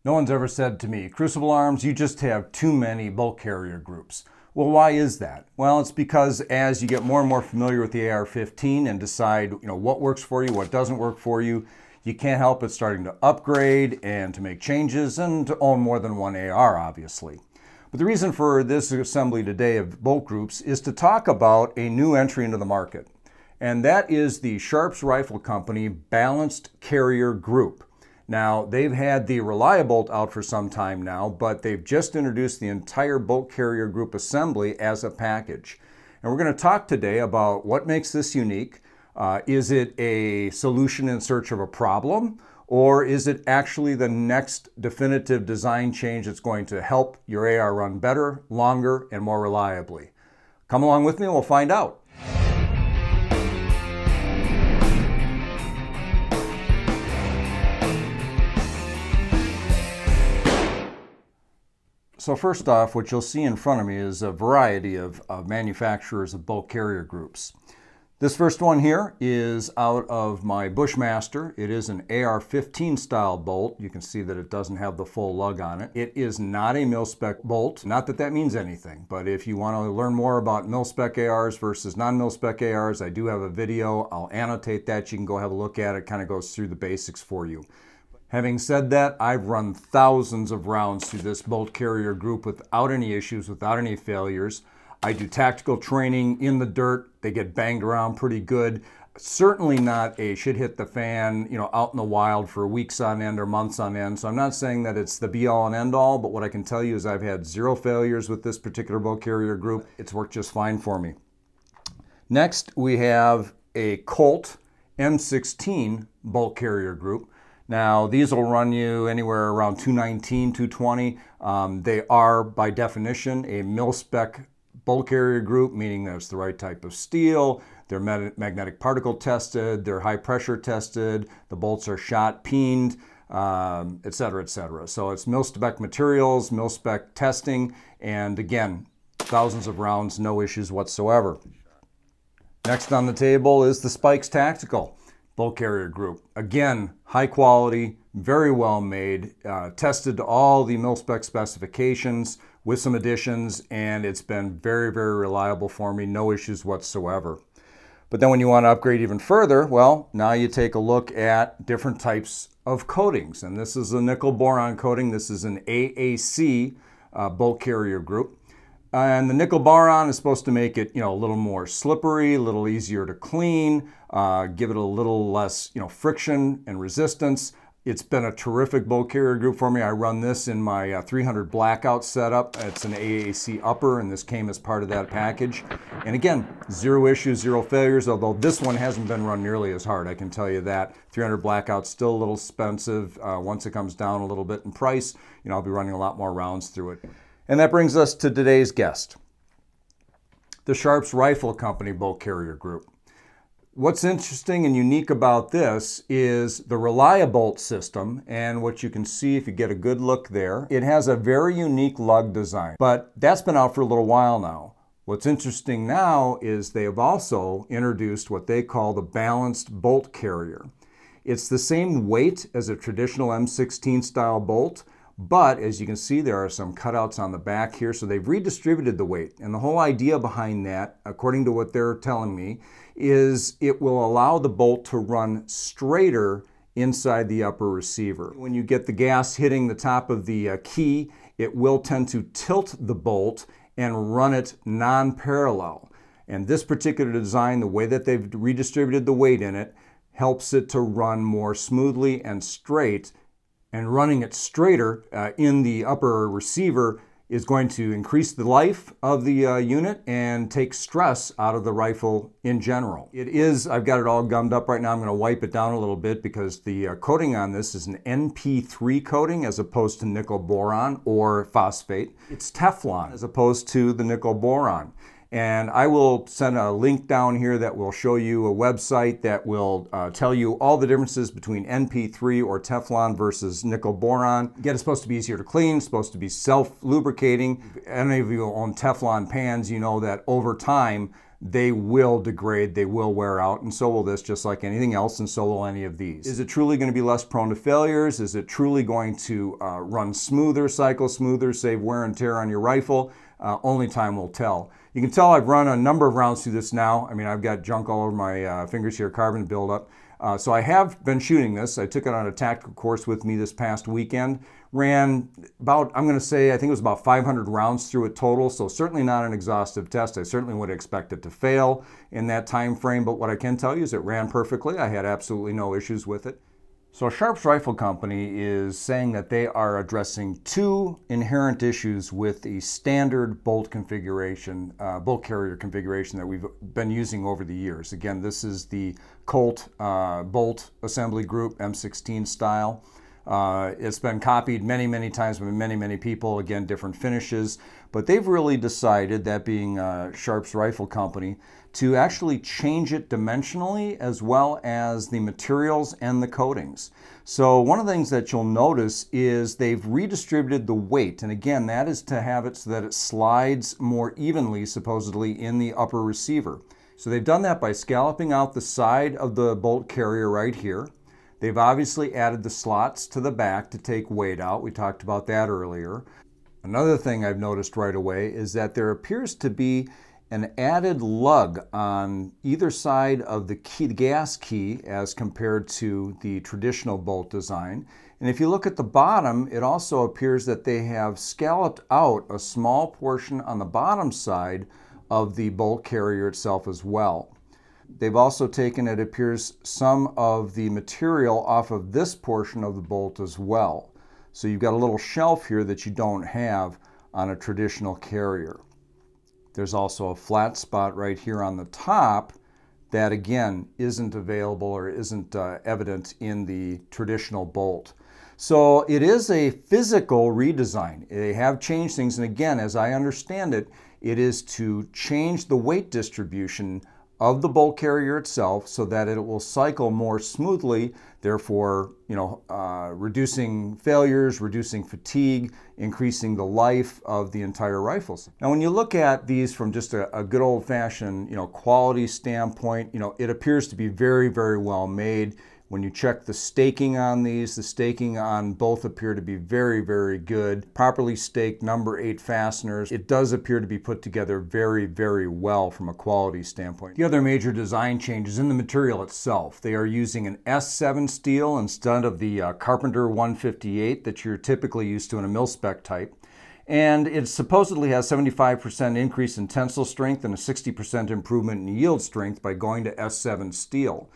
No one's ever said to me, Crucible Arms, you just have too many bolt carrier groups. Well, why is that? Well, it's because as you get more and more familiar with the AR15 and decide, what works for you, what doesn't work for you, you can't help but starting to upgrade and to make changes and to own more than one AR, obviously. But the reason for this assembly today of bolt groups is to talk about a new entry into the market. And that is the Sharp Rifle Company Balanced Carrier Group. Now, they've had the Relia-Bolt out for some time now, but they've just introduced the entire bolt carrier group assembly as a package. And we're going to talk today about what makes this unique. Is it a solution in search of a problem, or is it actually the next definitive design change that's going to help your AR run better, longer, and more reliably? Come along with me and we'll find out. So first off, what you'll see in front of me is a variety of manufacturers of bolt carrier groups. This first one here is out of my Bushmaster. It is an AR15 style bolt. You can see that it doesn't have the full lug on it. It is not a mil-spec bolt. Not that that means anything, but if you want to learn more about mil-spec ARs versus non-mil-spec ARs, I do have a video. I'll annotate that. You can go have a look at it. It kind of goes through the basics for you. Having said that, I've run thousands of rounds through this bolt carrier group without any issues, without any failures. I do tactical training in the dirt. They get banged around pretty good. Certainly not a shit hit the fan, out in the wild for weeks on end or months on end. So I'm not saying that it's the be all and end all, but what I can tell you is I've had zero failures with this particular bolt carrier group. It's worked just fine for me. Next, we have a Colt M16 bolt carrier group. Now, these will run you anywhere around $219, $220. They are, by definition, a mil-spec bolt carrier group, meaning that it's the right type of steel, they're magnetic particle tested, they're high pressure tested, the bolts are shot, peened, etc., etc. So it's mil-spec materials, mil-spec testing, and again, thousands of rounds, no issues whatsoever. Next on the table is the Spikes Tactical bolt carrier group. Again, high quality, very well made, tested to all the mil-spec specifications with some additions, and it's been very, very reliable for me, no issues whatsoever. But then when you want to upgrade even further, well, now you take a look at different types of coatings. And this is a nickel boron coating. This is an AAC bolt carrier group. And the nickel boron is supposed to make it, a little more slippery, a little easier to clean, give it a little less, friction and resistance. It's been a terrific bolt carrier group for me. I run this in my 300 blackout setup. It's an AAC upper, and this came as part of that package. And again, zero issues, zero failures, although this one hasn't been run nearly as hard, I can tell you that. 300 blackout's still a little expensive. Once it comes down a little bit in price, I'll be running a lot more rounds through it. And that brings us to today's guest, the Sharp Rifle Company bolt carrier group. What's interesting and unique about this is the Relia-Bolt system, and what you can see if you get a good look there, it has a very unique lug design, but that's been out for a little while now. What's interesting now is they have also introduced what they call the balanced bolt carrier. It's the same weight as a traditional M16 style bolt, but as you can see, there are some cutouts on the back here, so they've redistributed the weight. And the whole idea behind that, according to what they're telling me, is it will allow the bolt to run straighter inside the upper receiver. When you get the gas hitting the top of the key, it will tend to tilt the bolt and run it non-parallel. And this particular design, the way that they've redistributed the weight in it, helps it to run more smoothly and straight. And running it straighter in the upper receiver is going to increase the life of the unit and take stress out of the rifle in general. It is, I've got it all gummed up right now. I'm going to wipe it down a little bit because the coating on this is an NP3 coating as opposed to nickel boron or phosphate. It's Teflon as opposed to the nickel boron. And I will send a link down here that will show you a website that will tell you all the differences between NP3 or Teflon versus nickel boron. Again, it's supposed to be easier to clean, it's supposed to be self-lubricating. Any of you who own Teflon pans, you know that over time, they will degrade, they will wear out, and so will this, just like anything else, and so will any of these. Is it truly going to be less prone to failures? Is it truly going to run smoother, cycle smoother, save wear and tear on your rifle? Only time will tell. You can tell I've run a number of rounds through this now. I mean, I've got junk all over my fingers here, carbon buildup. So I have been shooting this. I took it on a tactical course with me this past weekend. Ran about, I'm going to say, I think it was about 500 rounds through it total, so certainly not an exhaustive test. I certainly would expect it to fail in that time frame, but what I can tell you is it ran perfectly. I had absolutely no issues with it. So Sharp's Rifle Company is saying that they are addressing two inherent issues with the standard bolt configuration, bolt carrier configuration that we've been using over the years. Again, this is the Colt bolt assembly group, M16 style. It's been copied many, many times by many, many people, again, different finishes, but they've really decided, that being Sharp's Rifle Company, to actually change it dimensionally as well as the materials and the coatings. So one of the things that you'll notice is they've redistributed the weight, and again, that is to have it so that it slides more evenly, supposedly, in the upper receiver. So they've done that by scalloping out the side of the bolt carrier right here. They've obviously added the slots to the back to take weight out. We talked about that earlier. Another thing I've noticed right away is that there appears to be an added lug on either side of the gas key as compared to the traditional bolt design. And if you look at the bottom, it also appears that they have scalloped out a small portion on the bottom side of the bolt carrier itself as well. They've also taken, it appears, some of the material off of this portion of the bolt as well. So you've got a little shelf here that you don't have on a traditional carrier. There's also a flat spot right here on the top that, again, isn't available or isn't evident in the traditional bolt. So it is a physical redesign. They have changed things, and again, as I understand it, it is to change the weight distribution of the bolt carrier itself so that it will cycle more smoothly, therefore, reducing failures, reducing fatigue, increasing the life of the entire rifles. Now, when you look at these from just a good old-fashioned, quality standpoint, it appears to be very, very well made. When you check the staking on these, the staking on both appear to be very, very good. Properly staked number 8 fasteners. It does appear to be put together very, very well from a quality standpoint. The other major design change is in the material itself. They are using an S7 steel instead of the Carpenter 158 that you're typically used to in a mil-spec type. And it supposedly has 75% increase in tensile strength and a 60% improvement in yield strength by going to S7 steel.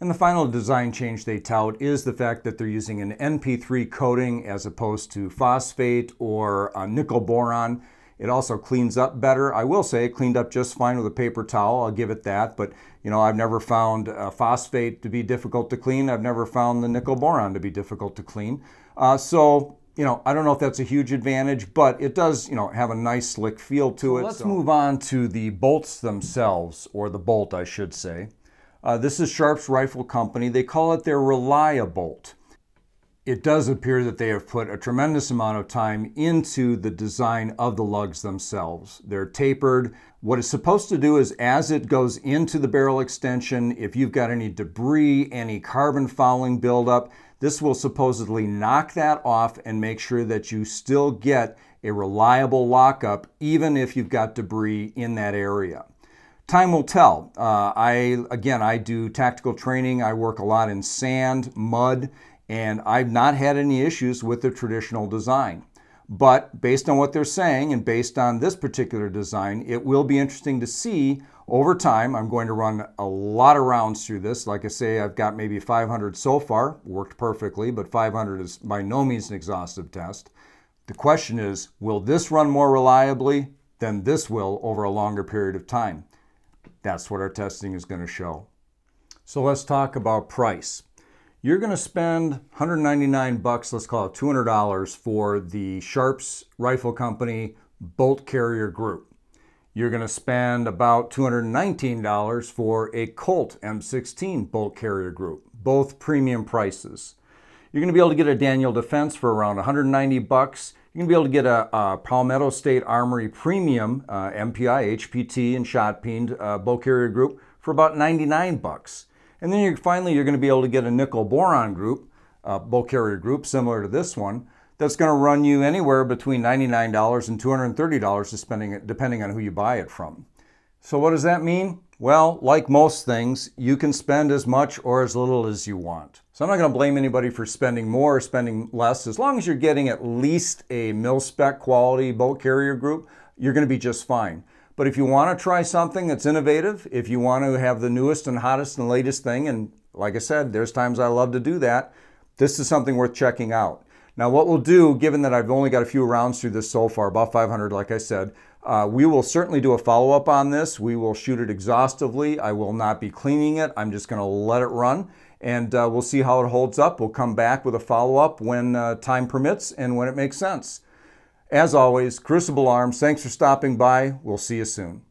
And the final design change they tout is the fact that they're using an NP3 coating as opposed to phosphate or nickel boron. It also cleans up better. I will say it cleaned up just fine with a paper towel, I'll give it that, but I've never found phosphate to be difficult to clean. I've never found the nickel boron to be difficult to clean. I don't know if that's a huge advantage, but it does, have a nice slick feel to it. Let's move on to the bolts themselves, or the bolt, I should say. This is Sharp's Rifle Company. They call it their Relia-Bolt. It does appear that they have put a tremendous amount of time into the design of the lugs themselves. They're tapered. What it's supposed to do is, as it goes into the barrel extension, if you've got any debris, any carbon fouling buildup, this will supposedly knock that off and make sure that you still get a reliable lockup, even if you've got debris in that area. Time will tell. I do tactical training. I work a lot in sand, mud, and I've not had any issues with the traditional design. But based on what they're saying and based on this particular design, it will be interesting to see over time. I'm going to run a lot of rounds through this. Like I say, I've got maybe 500 so far. Worked perfectly, but 500 is by no means an exhaustive test. The question is, will this run more reliably than this will over a longer period of time? That's what our testing is going to show. So let's talk about price. You're going to spend $199, let's call it $200 for the Sharp's Rifle Company bolt carrier group. You're going to spend about $219 for a Colt M16 bolt carrier group, both premium prices. You're going to be able to get a Daniel Defense for around 190 bucks. You're going to be able to get a Palmetto State Armory Premium MPI, HPT, and shot-peened bow carrier group for about 99 bucks. And then finally you're going to be able to get a nickel boron group, bow carrier group similar to this one, that's going to run you anywhere between $99 and $230 depending on who you buy it from. So what does that mean? Well, like most things, you can spend as much or as little as you want. So I'm not going to blame anybody for spending more or spending less. As long as you're getting at least a mil-spec quality bow carrier group, you're going to be just fine. But if you want to try something that's innovative, if you want to have the newest and hottest and latest thing, and like I said, there's times I love to do that, this is something worth checking out. Now what we'll do, given that I've only got a few rounds through this so far, about 500 like I said, we will certainly do a follow-up on this. We will shoot it exhaustively. I will not be cleaning it. I'm just going to let it run, and we'll see how it holds up. We'll come back with a follow-up when time permits and when it makes sense. As always, Crucible Arms, thanks for stopping by. We'll see you soon.